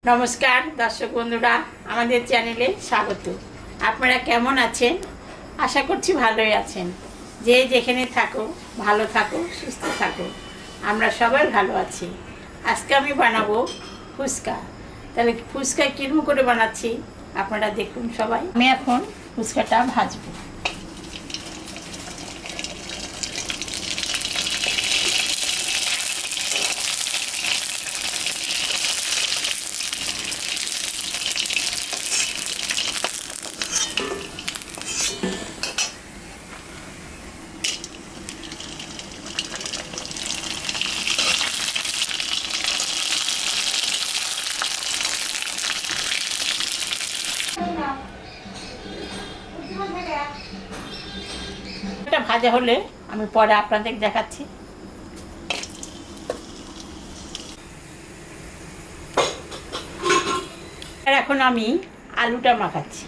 নমস্কার দর্শক বন্ধুরা, আমাদের চ্যানেলে স্বাগত। আপনারা কেমন আছেন? আশা করছি ভালোই আছেন। যে যেখানে থাকো ভালো থাকো, সুস্থ থাকো। আমরা সবাই ভালো আছি। আজকে আমি বানাবো ফুচকা। তাহলে ফুচকা কীরকম করে বানাচ্ছি আপনারা দেখুন সবাই। আমি এখন ফুচকাটা ভাজবো। এটা ভাজা হলে আমি পরে আপনাদের দেখাচ্ছি। আর এখন আমি আলুটা মাখাচ্ছি।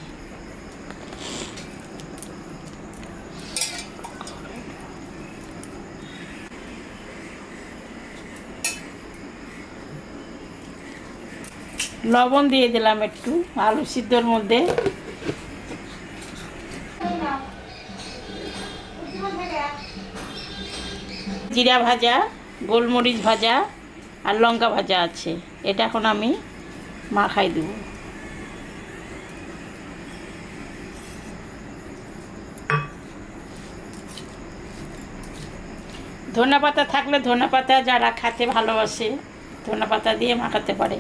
লবণ দিয়ে দিলাম একটু আলু সিদ্ধর মধ্যে। জিরা ভাজা, গোলমরিচ ভাজা আর লঙ্কা ভাজা আছে, এটা এখন আমি মাখাই দেব। ধনেপাতা থাকলে ধনেপাতা, যারা খেতে ভালোবাসে ধনেপাতা দিয়ে মাখাতে পারে।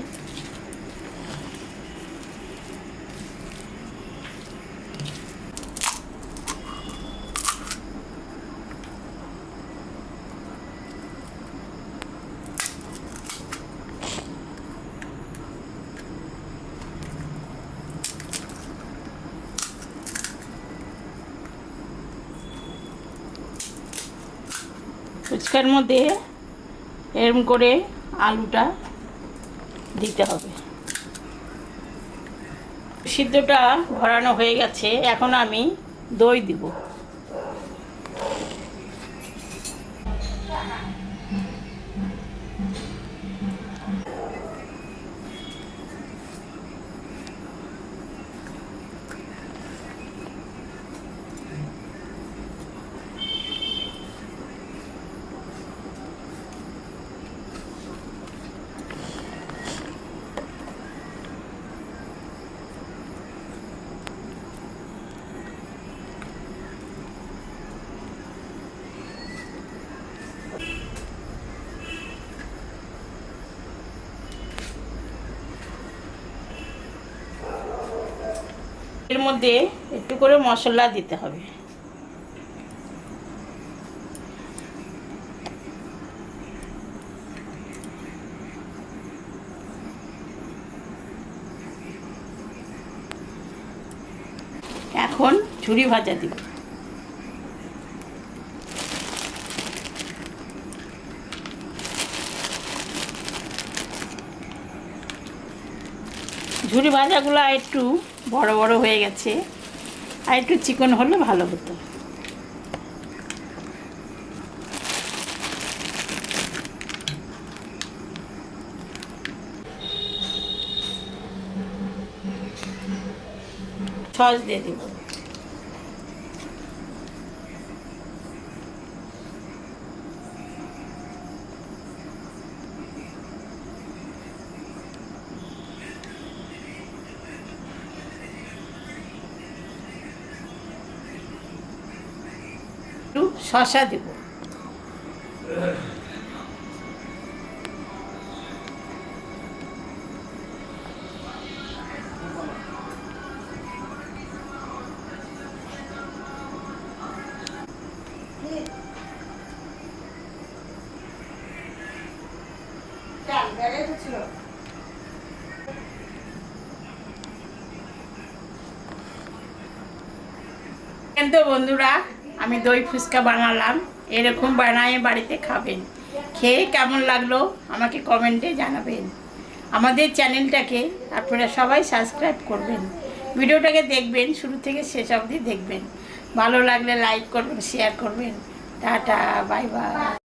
ফুচকার মধ্যে এরম করে আলুটা দিতে হবে। সিদ্ধটা ভরানো হয়ে গেছে, এখন আমি দই দিব। এর মধ্যে একটু করে মশলা দিতে হবে। এখন ঝুরি ভাজা দিব। ঝুরি ভাজাগুলো একটু বড় বড় হয়ে গেছে, আর একটু চিকন হলে ভালো হতো। সস দিয়ে দিব। একটু শসা দেব। কিন্তু বন্ধুরা, আমি দই ফুচকা বানালাম, এরকম বানায় বাড়িতে খাবেন। খেয়ে কেমন লাগলো আমাকে কমেন্টে জানাবেন। আমাদের চ্যানেলটাকে আপনারা সবাই সাবস্ক্রাইব করবেন, ভিডিওটাকে দেখবেন, শুরু থেকে শেষ অবধি দেখবেন। ভালো লাগলে লাইক করবেন, শেয়ার করবেন। Tata, bye bye.